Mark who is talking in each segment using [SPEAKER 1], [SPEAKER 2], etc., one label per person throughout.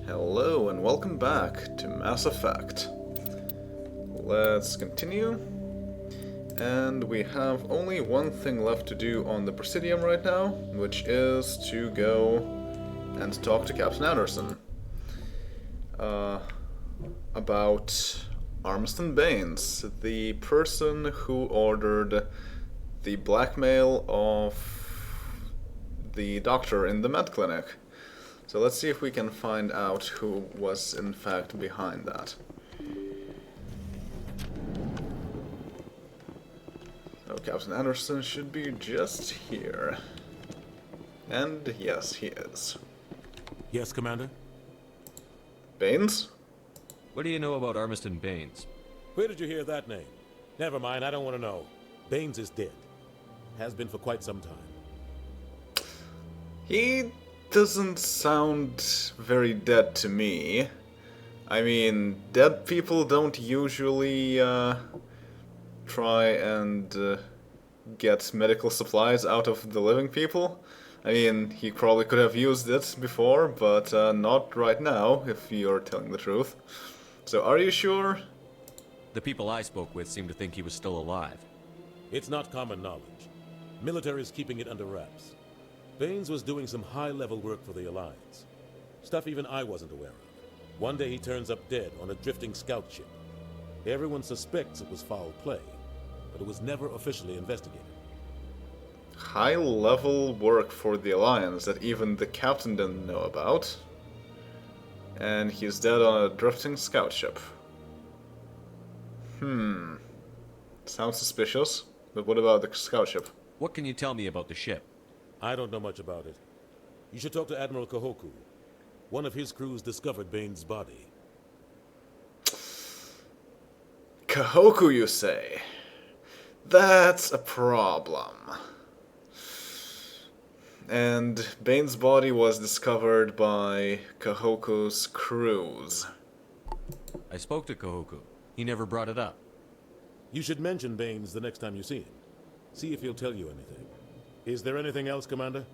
[SPEAKER 1] Hello and welcome back to Mass Effect. Let's continue. And we have only one thing left to do on the Presidium right now, which is to go and talk to Captain Anderson. About Armiston Baines, the person who ordered the blackmail of the doctor in the med clinic. So let's see if we can find out who was in fact behind that. So Captain Anderson should be just here. And yes, he is.
[SPEAKER 2] Yes, Commander?
[SPEAKER 1] Baines?
[SPEAKER 3] What do you know about Armiston Baines?
[SPEAKER 2] Where did you hear that name? Never mind, I don't want to know. Baines is dead. Has been for quite some time.
[SPEAKER 1] He doesn't sound very dead to me. I mean, dead people don't usually try and get medical supplies out of the living people. I mean, he probably could have used it before, but not right now, if you're telling the truth. So are you sure?
[SPEAKER 3] The people I spoke with seemed to think he was still alive.
[SPEAKER 2] It's not common knowledge. Military is keeping it under wraps. Baines was doing some high-level work for the Alliance. Stuff even I wasn't aware of. One day he turns up dead on a drifting scout ship. Everyone suspects it was foul play, but it was never officially investigated.
[SPEAKER 1] High-level work for the Alliance that even the captain didn't know about. And he's dead on a drifting scout ship. Sounds suspicious, but what about the scout ship?
[SPEAKER 3] What can you tell me about the ship?
[SPEAKER 2] I don't know much about it. You should talk to Admiral Kahoku. One of his crews discovered Baines' body.
[SPEAKER 1] Kahoku, you say? That's a problem. And Baines' body was discovered by Kahoku's crews.
[SPEAKER 3] I spoke to Kahoku. He never brought it up.
[SPEAKER 2] You should mention Baines the next time you see him. See if he'll tell you anything. Is there anything else, Commander?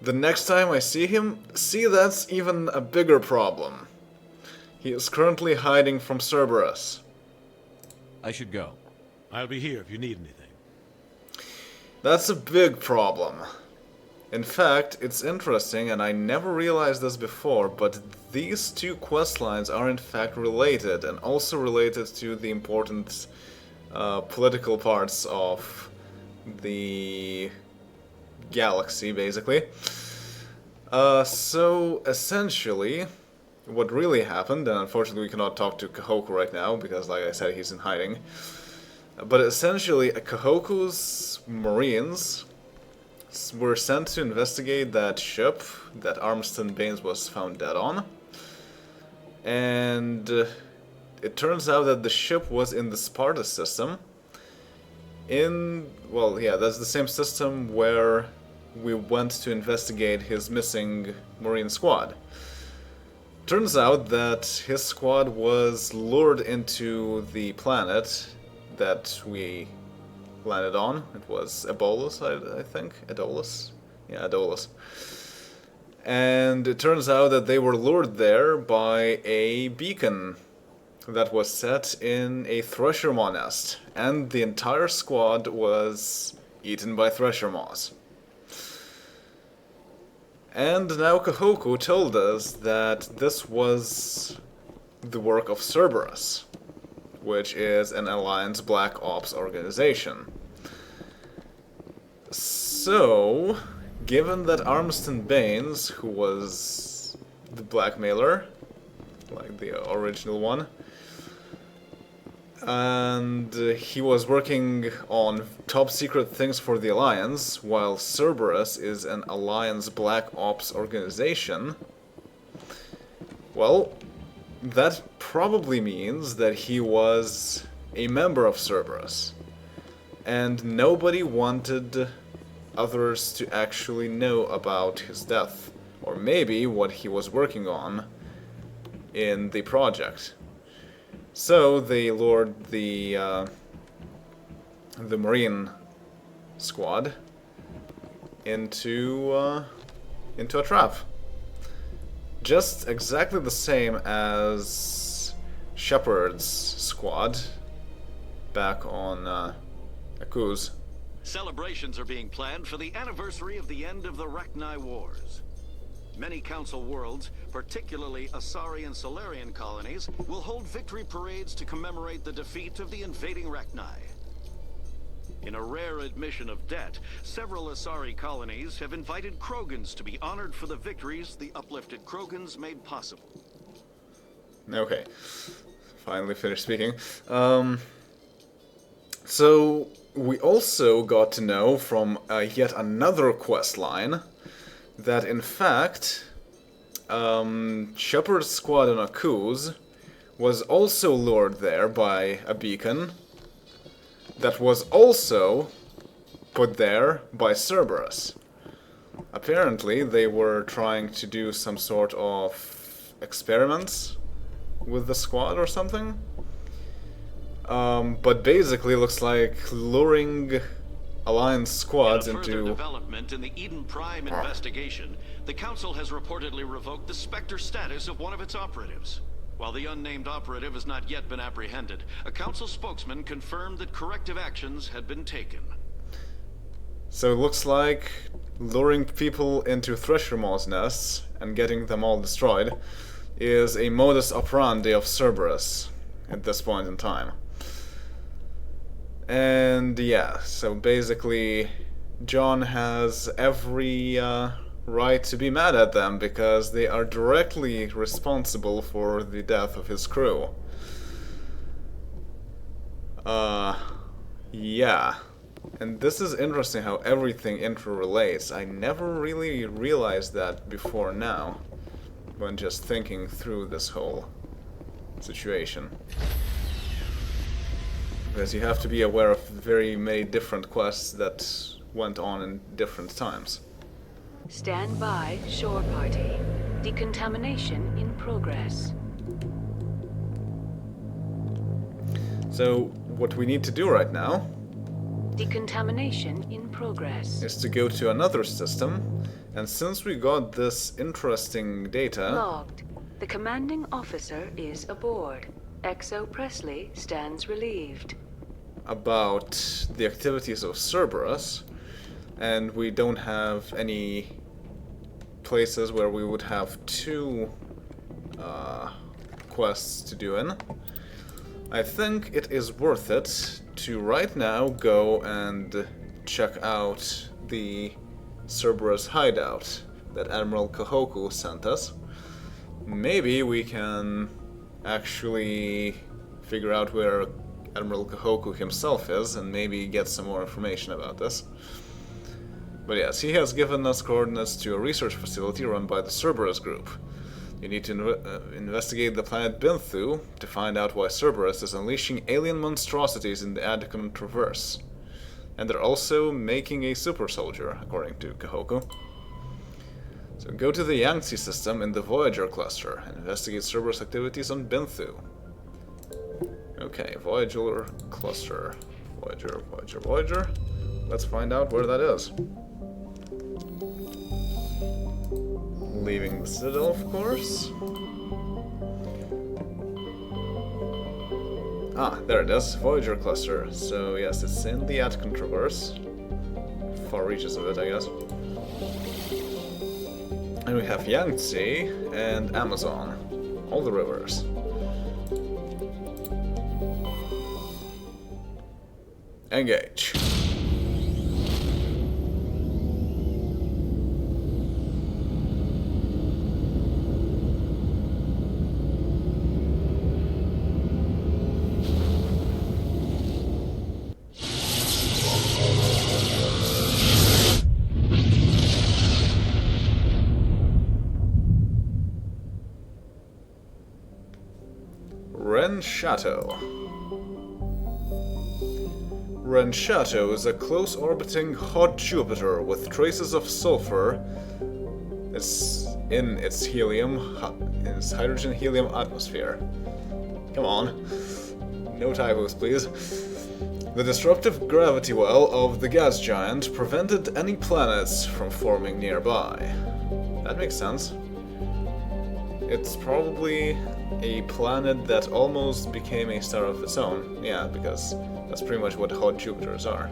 [SPEAKER 1] The next time I see him, that's even a bigger problem. He is currently hiding from Cerberus.
[SPEAKER 3] I should go.
[SPEAKER 2] I'll be here if you need anything.
[SPEAKER 1] That's a big problem. In fact, it's interesting, and I never realized this before, but these two quest lines are in fact related, and also related to the important political parts of the galaxy, basically. So, essentially, what really happened, and unfortunately we cannot talk to Kahoku right now, because like I said, he's in hiding, but essentially, Kahoku's Marines were sent to investigate that ship that Armiston Baines was found dead on, and it turns out that the ship was in the Sparta system. That's the same system where we went to investigate his missing Marine squad. Turns out that his squad was lured into the planet that we landed on. It was Ebolus, I think. Edolus? Yeah, Edolus. And it turns out that they were lured there by a beacon that was set in a Thresher Maw nest, and the entire squad was eaten by Thresher Maws. And now Kahoku told us that this was the work of Cerberus, which is an Alliance Black Ops organization. So, given that Armiston Baines, who was the blackmailer, like the original one, and he was working on top secret things for the Alliance, while Cerberus is an Alliance Black Ops organization, well, that probably means that he was a member of Cerberus, and nobody wanted others to actually know about his death, or maybe what he was working on in the project. So they lured the Marine squad into a trap. just exactly the same as Shepard's squad back on Akuz.
[SPEAKER 4] Celebrations are being planned for the anniversary of the end of the Rachni Wars. Many Council worlds, particularly Asari and Solarian colonies, will hold victory parades to commemorate the defeat of the invading Rachni. In a rare admission of debt, several Asari colonies have invited Krogans to be honored for the victories the uplifted Krogans made possible.
[SPEAKER 1] Okay, finally finished speaking. So we also got to know from yet another quest line that in fact Shepard's squad on Akuz was also lured there by a beacon that was also put there by Cerberus. Apparently they were trying to do some sort of experiments with the squad or something. But basically looks like luring Alliance squads
[SPEAKER 4] in a further
[SPEAKER 1] into...
[SPEAKER 4] development in the Eden Prime investigation, the Council has reportedly revoked the Spectre status of one of its operatives. While the unnamed operative has not yet been apprehended, a Council spokesman confirmed that corrective actions had been taken.
[SPEAKER 1] So it looks like luring people into Thresher Maw's nests and getting them all destroyed is a modus operandi of Cerberus at this point in time. And yeah, so basically John has every right to be mad at them because they are directly responsible for the death of his crew. Yeah. And this is interesting how everything interrelates. I never really realized that before now, when just thinking through this whole situation. Because you have to be aware of very many different quests that went on in different times.
[SPEAKER 5] Stand by, shore party. Decontamination in progress.
[SPEAKER 1] So, what we need to do right now
[SPEAKER 5] Decontamination in progress.
[SPEAKER 1] is to go to another system, and since we got this interesting data...
[SPEAKER 5] Logged. The commanding officer is aboard. Exo Presley stands relieved.
[SPEAKER 1] about the activities of Cerberus, and we don't have any places where we would have two quests to do in, I think it is worth it to right now go and check out the Cerberus hideout that Admiral Kahoku sent us. Maybe we can actually figure out where Admiral Kahoku himself is and maybe get some more information about this. But yes, he has given us coordinates to a research facility run by the Cerberus group. You need to investigate the planet Binthu to find out why Cerberus is unleashing alien monstrosities in the Adicon Traverse. And they're also making a super soldier, according to Kahoku. So go to the Yangtze system in the Voyager cluster and investigate Cerberus activities on Binthu. Okay, Voyager cluster. Voyager. Let's find out where that is. Leaving the Citadel, of course. Ah, there it is. Voyager cluster. So yes, it's in the Atkin Traverse. Far reaches of it, I guess. And we have Yangtze and Amazon. All the rivers. Engage. Ren Chateau. Ren Chateau is a close-orbiting hot Jupiter with traces of sulfur in its hydrogen-helium atmosphere. Come on. No typos, please. The disruptive gravity well of the gas giant prevented any planets from forming nearby. That makes sense. It's probably a planet that almost became a star of its own. Yeah, because that's pretty much what hot Jupiters are.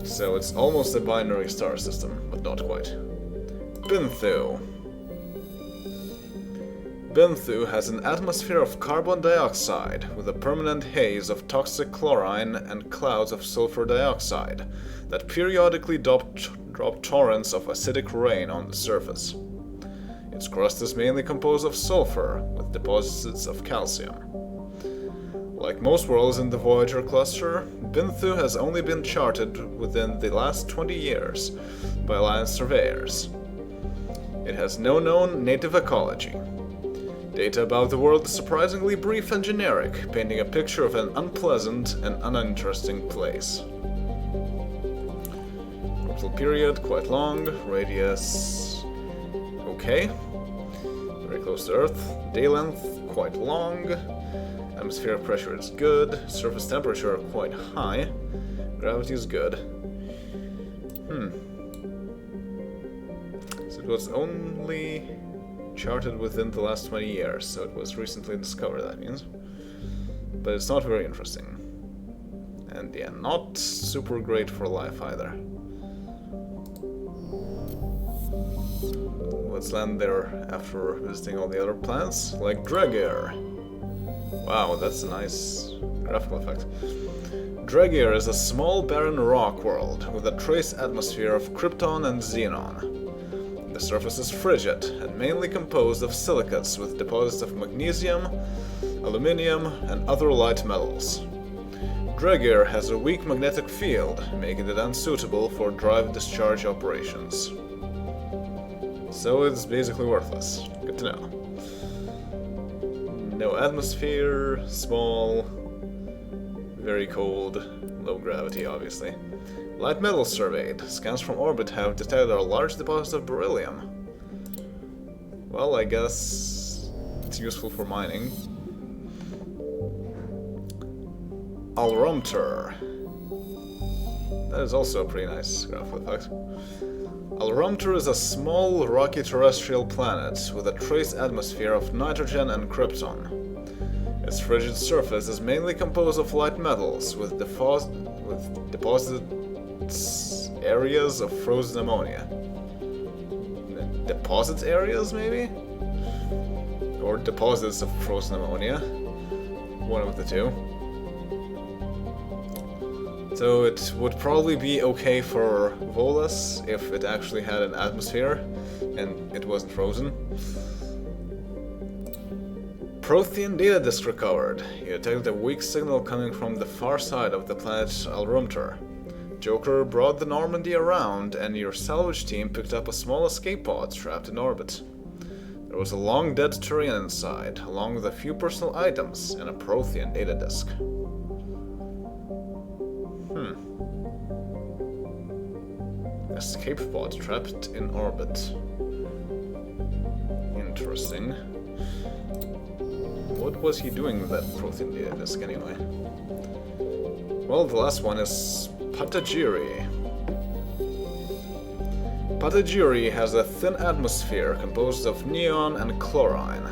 [SPEAKER 1] So it's almost a binary star system, but not quite. Binthu. Binthu has an atmosphere of carbon dioxide, with a permanent haze of toxic chlorine and clouds of sulfur dioxide that periodically drop torrents of acidic rain on the surface. Its crust is mainly composed of sulfur, with deposits of calcium. Like most worlds in the Voyager cluster, Binthu has only been charted within the last 20 years by Alliance surveyors. It has no known native ecology. Data about the world is surprisingly brief and generic, painting a picture of an unpleasant and uninteresting place. Orbital period, quite long. Radius, okay. Very close to Earth. Day length, quite long. Atmospheric pressure is good. Surface temperature, quite high. Gravity is good. So it was only charted within the last 20 years, so it was recently discovered, that means. But it's not very interesting. And yeah, not super great for life either. Let's land there after visiting all the other planets, like Dregear. Wow, that's a nice graphical effect. Dregear is a small barren rock world with a trace atmosphere of krypton and xenon. The surface is frigid and mainly composed of silicates with deposits of magnesium, aluminium, and other light metals. Dregear has a weak magnetic field, making it unsuitable for drive-discharge operations. So it's basically worthless. Good to know. No atmosphere, small, very cold, low gravity, obviously. Light metal surveyed. Scans from orbit have detected a large deposit of beryllium. Well, I guess it's useful for mining. Alrumter. That is also a pretty nice graphical effect. Alrumter is a small, rocky terrestrial planet with a trace atmosphere of nitrogen and krypton. Its frigid surface is mainly composed of light metals with deposit areas of frozen ammonia. Deposit areas, maybe? Or deposits of frozen ammonia. One of the two. So it would probably be okay for Volus if it actually had an atmosphere and it wasn't frozen. Prothean data disk recovered. You detected a weak signal coming from the far side of the planet Alrumter. Joker brought the Normandy around and your salvage team picked up a small escape pod trapped in orbit. There was a long dead Turian inside, along with a few personal items and a Prothean data disk. Escape pod trapped in orbit. Interesting. What was he doing with that Prothean data disk anyway? Well, the last one is Patagiri. Patagiri has a thin atmosphere composed of neon and chlorine.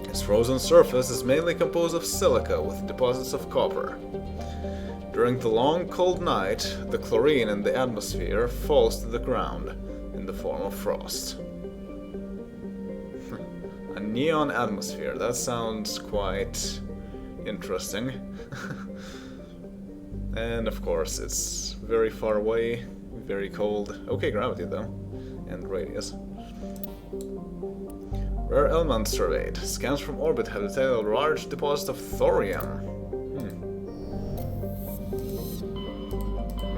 [SPEAKER 1] Its frozen surface is mainly composed of silica with deposits of copper. During the long, cold night, the chlorine in the atmosphere falls to the ground in the form of frost. A neon atmosphere, that sounds quite interesting. And of course, it's very far away, very cold. Okay, gravity though, and radius. Rare element surveyed. Scans from orbit have detected a large deposit of thorium.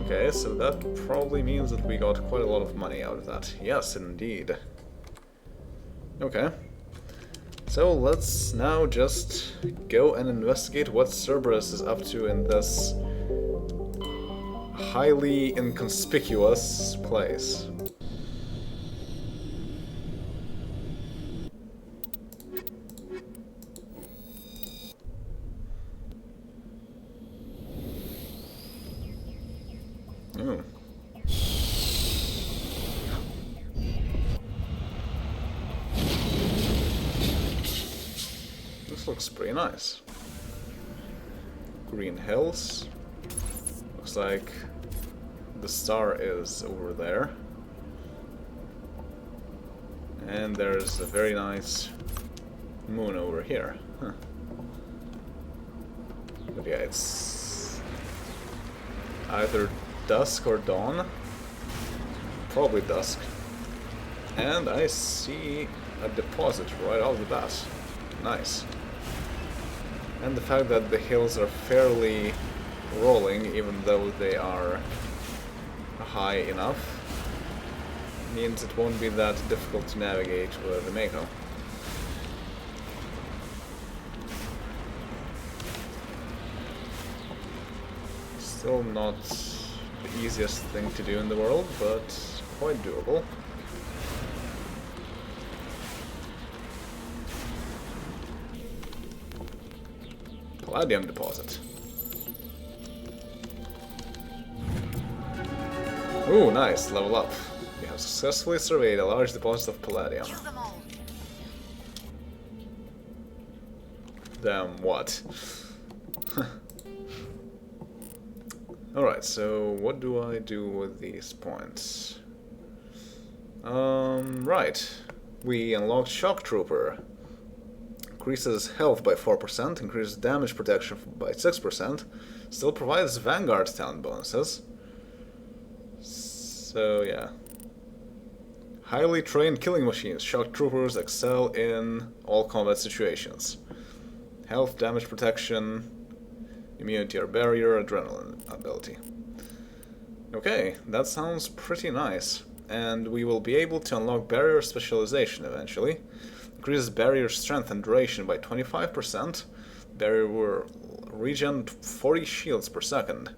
[SPEAKER 1] Okay, so that probably means that we got quite a lot of money out of that. Yes, indeed. Okay. So let's now just go and investigate what Cerberus is up to in this highly inconspicuous place. Oh. This looks pretty nice. Green hills. Looks like the star is over there. And there's a very nice moon over here. Huh. But yeah, it's either dusk or dawn. Probably dusk. And I see a deposit right off the bat. Nice. And the fact that the hills are fairly rolling, even though they are high enough, means it won't be that difficult to navigate with the Mako. Still not the easiest thing to do in the world, but quite doable. Palladium deposit. Ooh, nice, level up. You have successfully surveyed a large deposit of palladium.
[SPEAKER 6] Kill them all.
[SPEAKER 1] Damn, what? Alright, so what do I do with these points? Right. We unlocked Shock Trooper. Increases health by 4%, increases damage protection by 6%, still provides Vanguard talent bonuses. So yeah. Highly trained killing machines. Shock Troopers excel in all combat situations. Health, damage protection, immunity or barrier, adrenaline ability. Okay, that sounds pretty nice. And we will be able to unlock barrier specialization eventually. Increases barrier strength and duration by 25%. Barrier will regen 40 shields per second.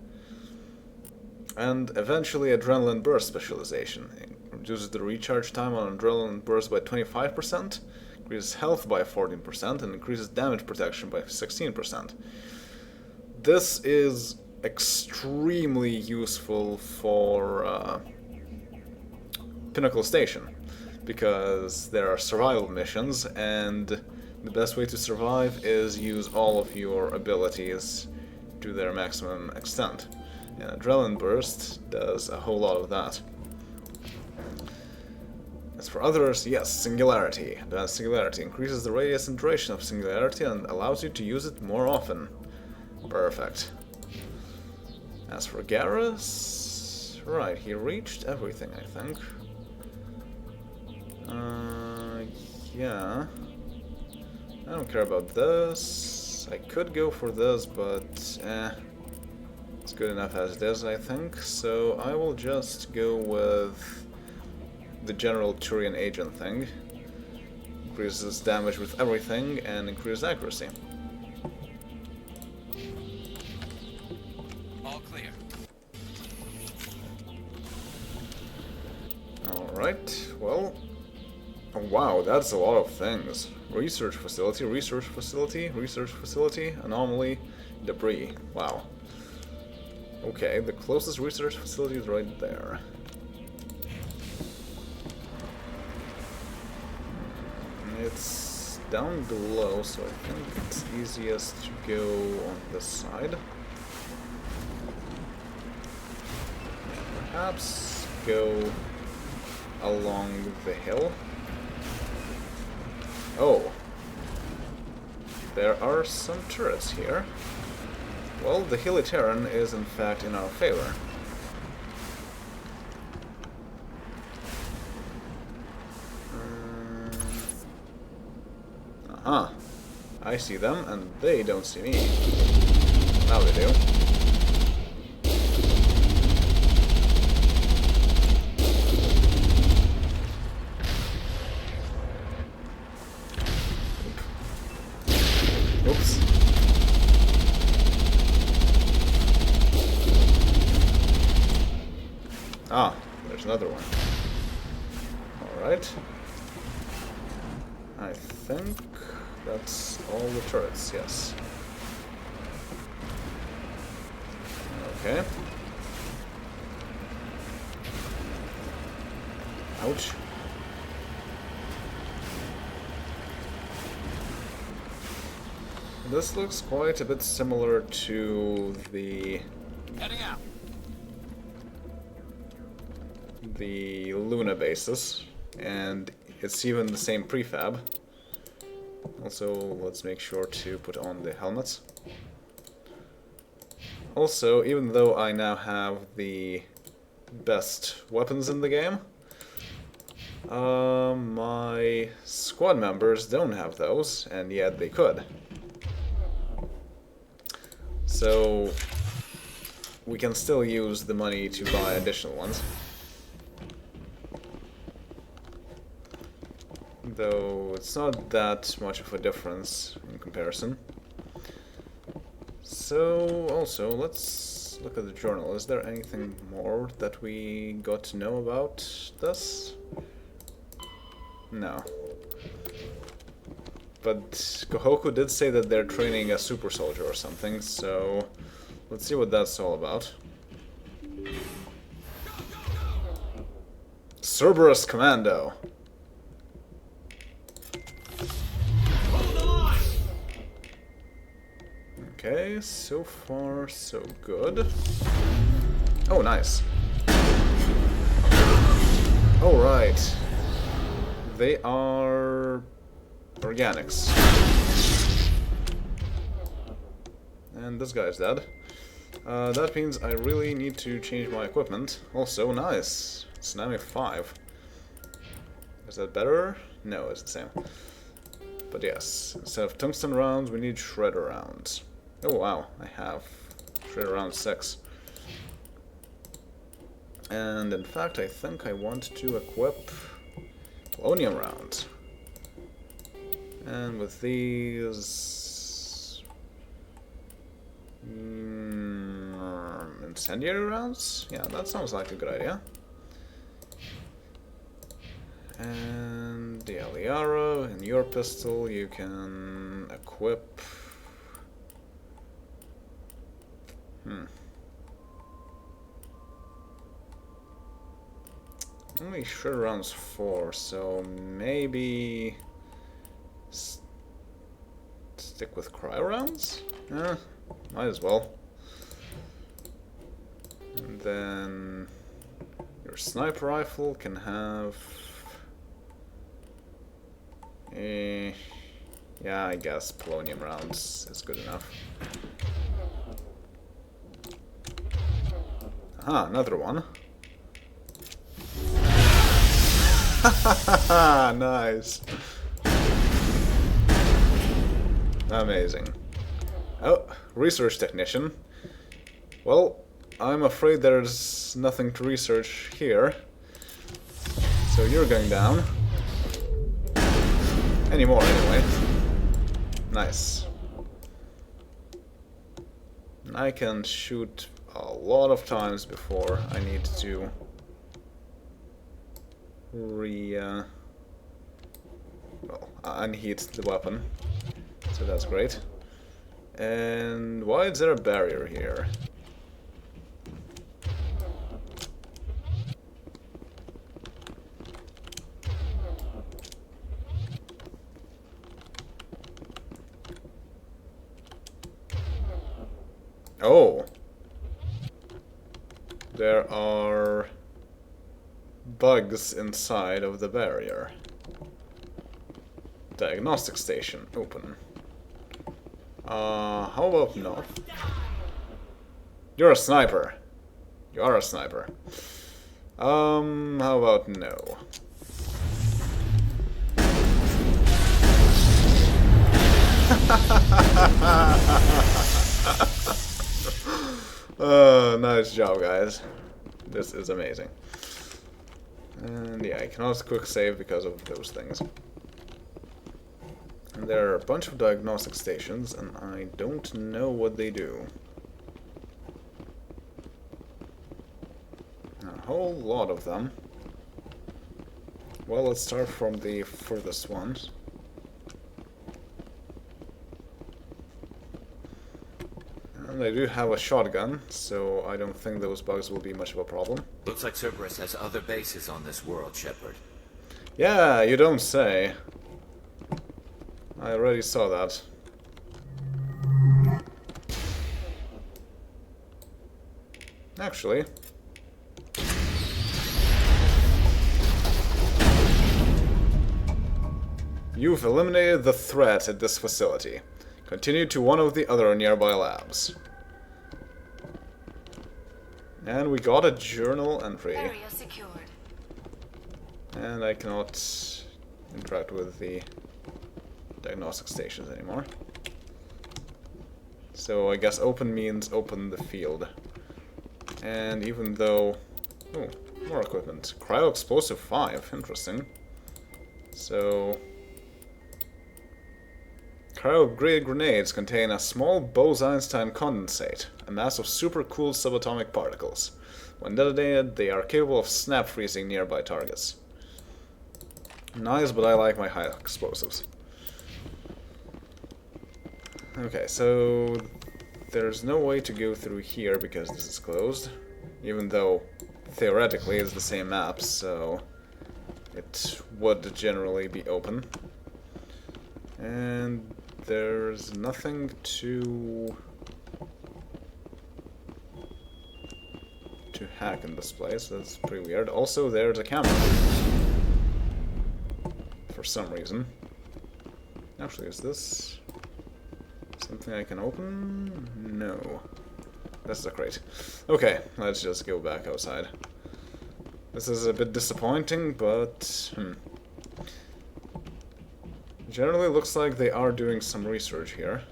[SPEAKER 1] And eventually adrenaline burst specialization. Reduces the recharge time on adrenaline burst by 25%. Increases health by 14% and increases damage protection by 16%. This is extremely useful for Pinnacle Station, because there are survival missions, and the best way to survive is use all of your abilities to their maximum extent. And Adrenaline Burst does a whole lot of that. As for others, yes, Singularity. Advanced Singularity increases the radius and duration of Singularity and allows you to use it more often. Perfect. As for Garrus... right, he reached everything, I think. Yeah. I don't care about this. I could go for this, but it's good enough as it is, I think. So I will just go with the general Turian agent thing. Increases damage with everything and increases accuracy.
[SPEAKER 3] All clear.
[SPEAKER 1] Alright, well... oh, wow, that's a lot of things. Research facility, research facility, research facility, anomaly, debris. Wow. Okay, the closest research facility is right there. It's down below, so I think it's easiest to go on this side. Perhaps go along the hill. Oh. There are some turrets here. Well, the hilly terrain is in fact in our favor. Aha. I see them, and they don't see me. Now they do. Oops. Ah, there's another one. Alright. I think that's all the turrets, yes. Okay. Ouch. This looks quite a bit similar to the Luna bases, and it's even the same prefab. Also, let's make sure to put on the helmets. Also, even though I now have the best weapons in the game, my squad members don't have those, and yet they could. So we can still use the money to buy additional ones. Though it's not that much of a difference in comparison. So, also, let's look at the journal. Is there anything more that we got to know about this? No. But Kohoku did say that they're training a super soldier or something, so let's see what that's all about. Cerberus Commando. Okay, so far so good. Oh, nice. Oh, right. They are organics. And this guy's dead. That means I really need to change my equipment. Also, nice. Tsunami 5. Is that better? No, it's the same. But yes, instead of tungsten rounds, we need shredder rounds. Oh wow, I have shredder round 6. And in fact, I think I want to equip polonium rounds. And with these incendiary rounds? Yeah, that sounds like a good idea. And the Aliara, in your pistol you can equip... Only shredder rounds 4, so maybe... stick with cryo rounds? Might as well. And then your sniper rifle can have... yeah, I guess polonium rounds is good enough. Aha, another one. Nice. Amazing. Oh, research technician. Well, I'm afraid there's nothing to research here. So you're going down. Anymore, anyway. Nice. I can shoot a lot of times before I need to unheat the weapon. So that's great. And why is there a barrier here? Oh! There are bugs inside of the barrier. Diagnostic station, open. How about no? You're a sniper. You are a sniper. How about no? Nice job, guys. This is amazing. And yeah, I cannot quick save because of those things. And there are a bunch of diagnostic stations, and I don't know what they do. A whole lot of them. Well, let's start from the furthest ones. And I do have a shotgun, so I don't think those bugs will be much of a problem.
[SPEAKER 6] Looks like Cerberus has other bases on this world, Shepard.
[SPEAKER 1] Yeah, you don't say. I already saw that. Actually, you've eliminated the threat at this facility. Continue to one of the other nearby labs. And we got a journal entry.
[SPEAKER 5] Area secured.
[SPEAKER 1] And I cannot interact with the diagnostic stations anymore. So I guess open means open the field. And even though... Oh, more equipment. Cryo-explosive 5, interesting. So... Cryo-grade grenades contain a small Bose-Einstein condensate, a mass of super-cooled subatomic particles. When detonated, they are capable of snap-freezing nearby targets. Nice, but I like my high explosives. Okay, so there's no way to go through here because this is closed, even though theoretically it's the same map, so it would generally be open. And there's nothing to hack in this place. That's pretty weird. Also, there's a camera for some reason. Actually, is this something I can open? No. That's a crate. Okay, let's just go back outside. This is a bit disappointing, but... Generally looks like they are doing some research here.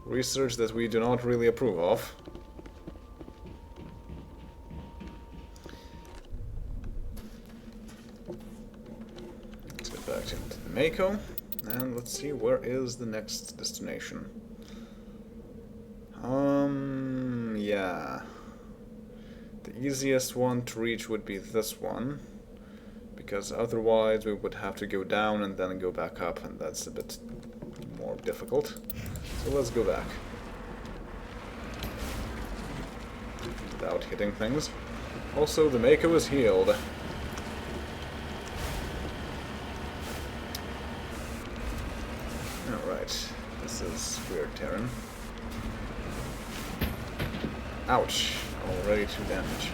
[SPEAKER 1] Research that we do not really approve of. Let's get back into the Mako. And let's see, where is the next destination? Yeah. The easiest one to reach would be this one. Because otherwise we would have to go down and then go back up, and that's a bit more difficult. So let's go back. Without hitting things. Also, the Mako is healed. Alright, this is weird terrain. Ouch, already 2 damage.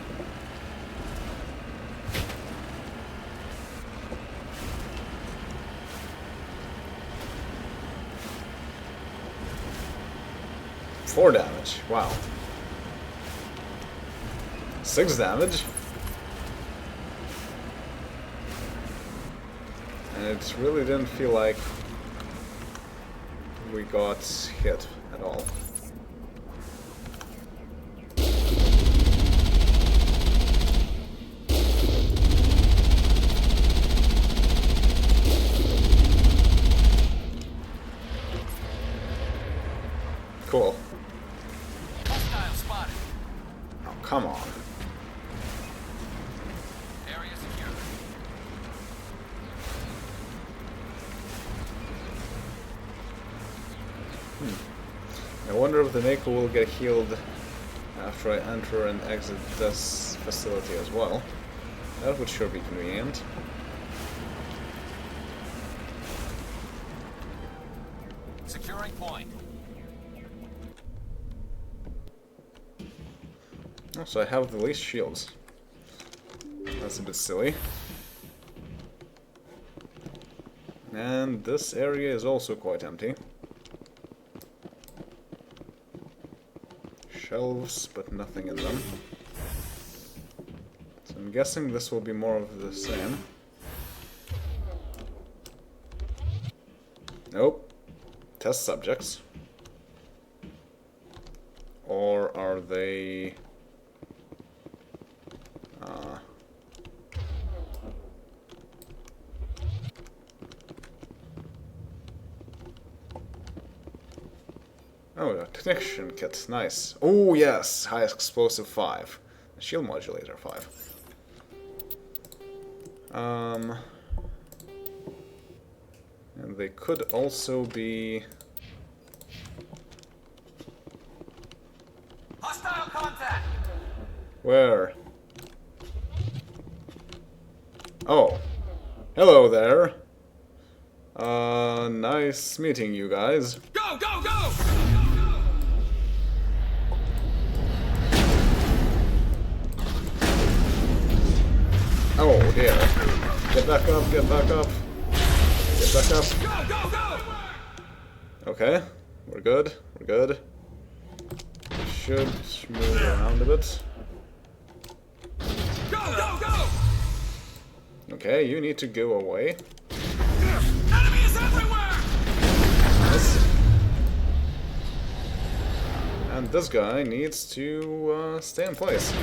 [SPEAKER 1] Four damage, wow. 6 damage? And it really didn't feel like we got hit at all. Cool.
[SPEAKER 6] Hostile spotted.
[SPEAKER 1] Oh, come on.
[SPEAKER 6] Area secure.
[SPEAKER 1] I wonder if the Mako will get healed after I enter and exit this facility as well. That would sure be convenient.
[SPEAKER 6] Securing point.
[SPEAKER 1] Oh, so I have the least shields. That's a bit silly. And this area is also quite empty. Shelves, but nothing in them. So I'm guessing this will be more of the same. Nope. Test subjects. Or are they... Oh, a connection kit, nice. Oh yes, high explosive 5. Shield modulator 5. And they could also be...
[SPEAKER 6] Hostile contact!
[SPEAKER 1] Where? Oh. Hello there. Nice meeting you guys.
[SPEAKER 6] Go, go, go!
[SPEAKER 1] Oh dear. Get back up, get back up. Get back up.
[SPEAKER 6] Go, go, go!
[SPEAKER 1] Okay, we're good, we're good. We should move around a bit.
[SPEAKER 6] Go, go, go!
[SPEAKER 1] Okay, you need to go away.
[SPEAKER 6] Enemies everywhere!
[SPEAKER 1] Nice. And this guy needs to stay in place.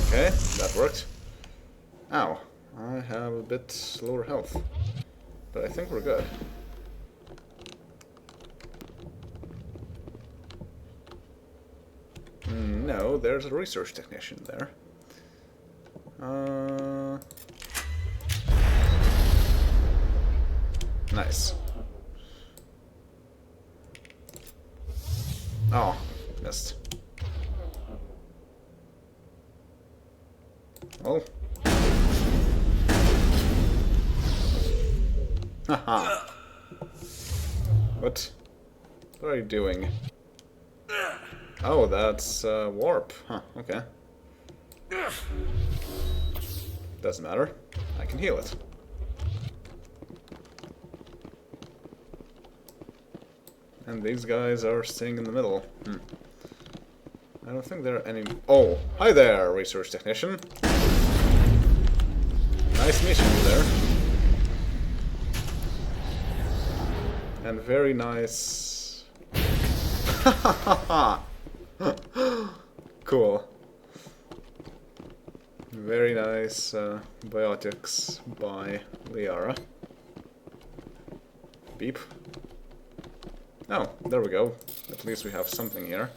[SPEAKER 1] Okay, that worked. Ow, I have a bit lower health. But I think we're good. No, there's a research technician there. Nice. Oh, missed. Oh. Haha. What? What are you doing? Oh, that's warp. Huh, okay. Doesn't matter. I can heal it. And these guys are staying in the middle. I don't think there are any... Oh, hi there, research technician. Nice meeting you there. And very nice... Cool. Very nice biotics by Liara. Beep. Oh, there we go. At least we have something here.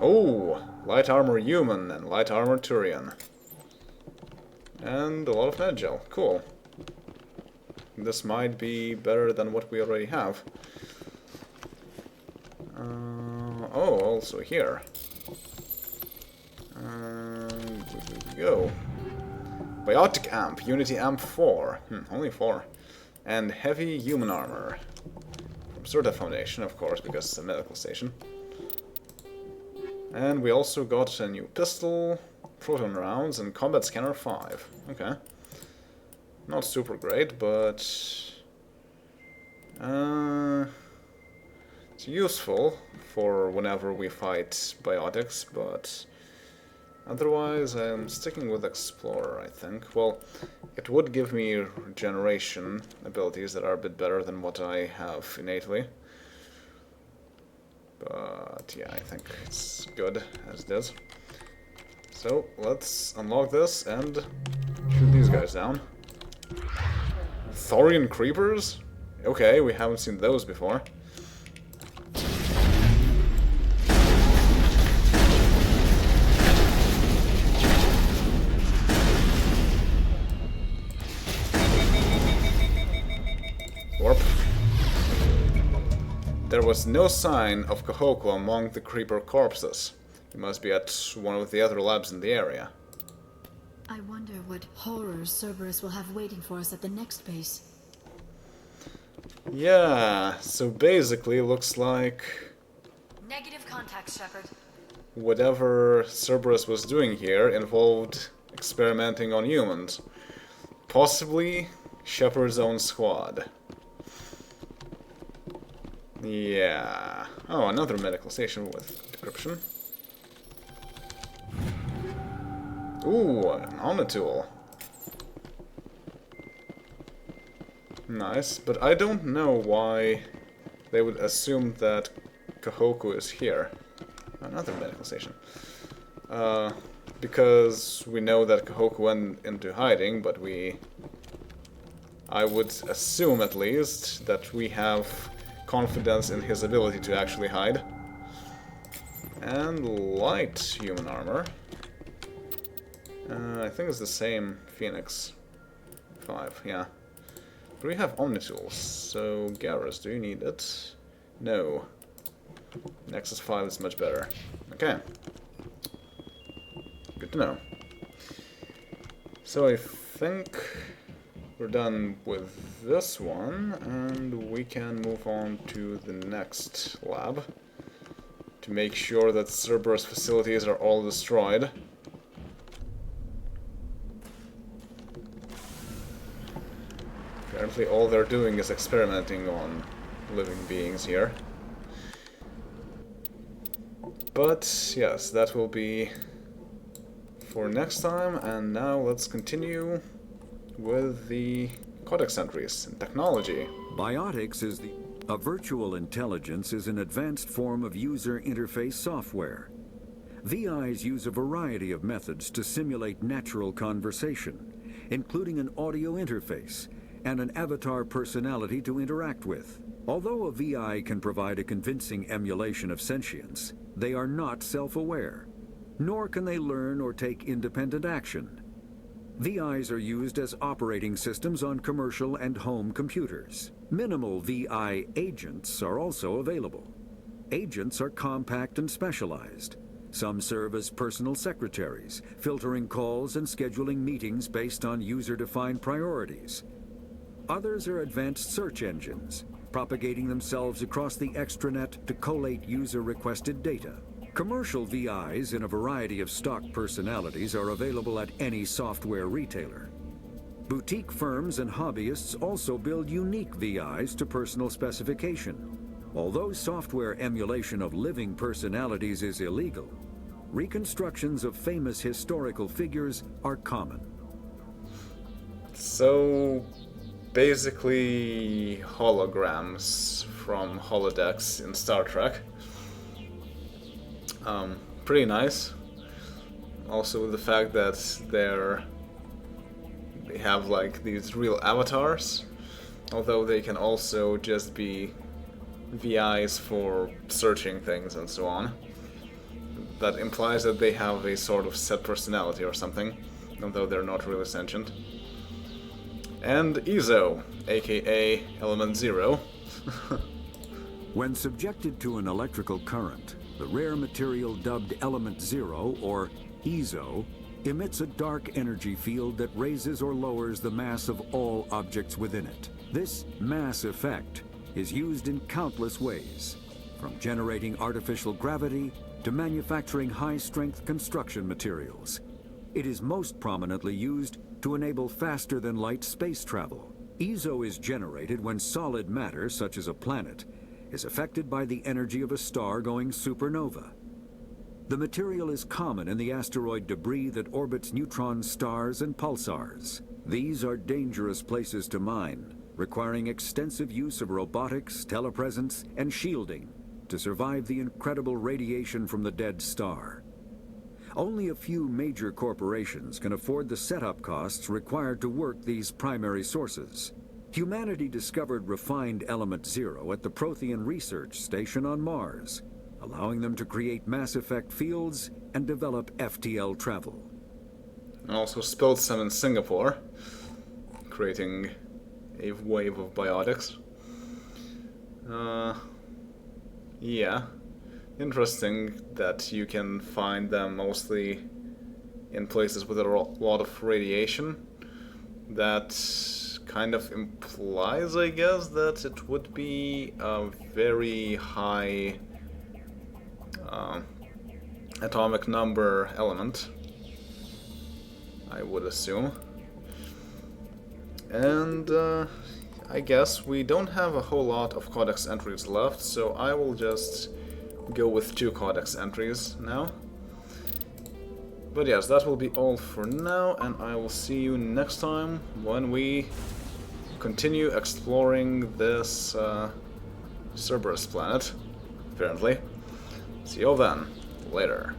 [SPEAKER 1] Oh, light armor human and light armor Turian. And a lot of med gel. Cool. This might be better than what we already have. Oh, also here. Here we go. Biotic amp, Unity amp 4. Only 4. And heavy human armor. From Surta Foundation, of course, because it's a medical station. And we also got a new pistol, proton rounds, and combat scanner 5. Okay. Not super great, but... it's useful for whenever we fight biotics, but... Otherwise, I'm sticking with Explorer, I think. Well, it would give me regeneration abilities that are a bit better than what I have innately. But yeah, I think it's good as it is. So, let's unlock this and shoot these guys down. Thorian creepers? Okay, we haven't seen those before. Warp. There was no sign of Kahoko among the creeper corpses. He must be at one of the other labs in the area.
[SPEAKER 7] I wonder what horrors Cerberus will have waiting for us at the next base.
[SPEAKER 1] Yeah, so basically looks like
[SPEAKER 7] Negative contact, Shepard.
[SPEAKER 1] whatever Cerberus was doing here involved experimenting on humans. Possibly Shepard's own squad. Yeah. Oh, another medical station with decryption. Ooh, an Omnitool. Nice, but I don't know why they would assume that Kahoku is here. Another medical station. Because we know that Kahoku went into hiding, but I would assume at least that we have confidence in his ability to actually hide. And light human armor. I think it's the same Phoenix 5, yeah. But we have Omnitools, so Garrus, do you need it? No. Nexus 5 is much better. Okay. Good to know. So I think we're done with this one, and we can move on to the next lab to make sure that Cerberus facilities are all destroyed. Apparently all they're doing is experimenting on living beings here. But yes, that will be for next time, and now let's continue with the codex entries and technology.
[SPEAKER 8] Biotics is a virtual intelligence is an advanced form of user interface software. VIs use a variety of methods to simulate natural conversation, including an audio interface and an avatar personality to interact with. Although a VI can provide a convincing emulation of sentience, they are not self-aware, nor can they learn or take independent action. VIs are used as operating systems on commercial and home computers. Minimal VI agents are also available. Agents are compact and specialized. Some serve as personal secretaries, filtering calls and scheduling meetings based on user-defined priorities. Others are advanced search engines, propagating themselves across the extranet to collate user-requested data. Commercial VIs in a variety of stock personalities are available at any software retailer. Boutique firms and hobbyists also build unique VIs to personal specification. Although software emulation of living personalities is illegal, reconstructions of famous historical figures are common.
[SPEAKER 1] So, basically holograms from holodecks in Star Trek. Pretty nice. Also the fact that they have like these real avatars, although they can also just be VIs for searching things and so on. That implies that they have a sort of set personality or something, although they're not really sentient. And EZO, aka Element Zero.
[SPEAKER 8] When subjected to an electrical current, the rare material dubbed Element Zero, or EZO, emits a dark energy field that raises or lowers the mass of all objects within it. This mass effect is used in countless ways, from generating artificial gravity to manufacturing high-strength construction materials. It is most prominently used to enable faster-than-light space travel. EZO is generated when solid matter, such as a planet, is affected by the energy of a star going supernova. The material is common in the asteroid debris that orbits neutron stars and pulsars. These are dangerous places to mine, requiring extensive use of robotics, telepresence, and shielding to survive the incredible radiation from the dead star. Only a few major corporations can afford the setup costs required to work these primary sources. Humanity discovered refined Element Zero at the Prothean Research Station on Mars, allowing them to create mass effect fields and develop FTL travel.
[SPEAKER 1] And also spilled some in Singapore, creating a wave of biotics. Yeah. Interesting that you can find them mostly in places with a lot of radiation. That kind of implies, I guess, that it would be a very high atomic number element, I would assume. And I guess we don't have a whole lot of codex entries left, so I will just go with 2 codex entries now. But yes, that will be all for now, and I will see you next time when we continue exploring this Cerberus planet, apparently. See you all then. Later.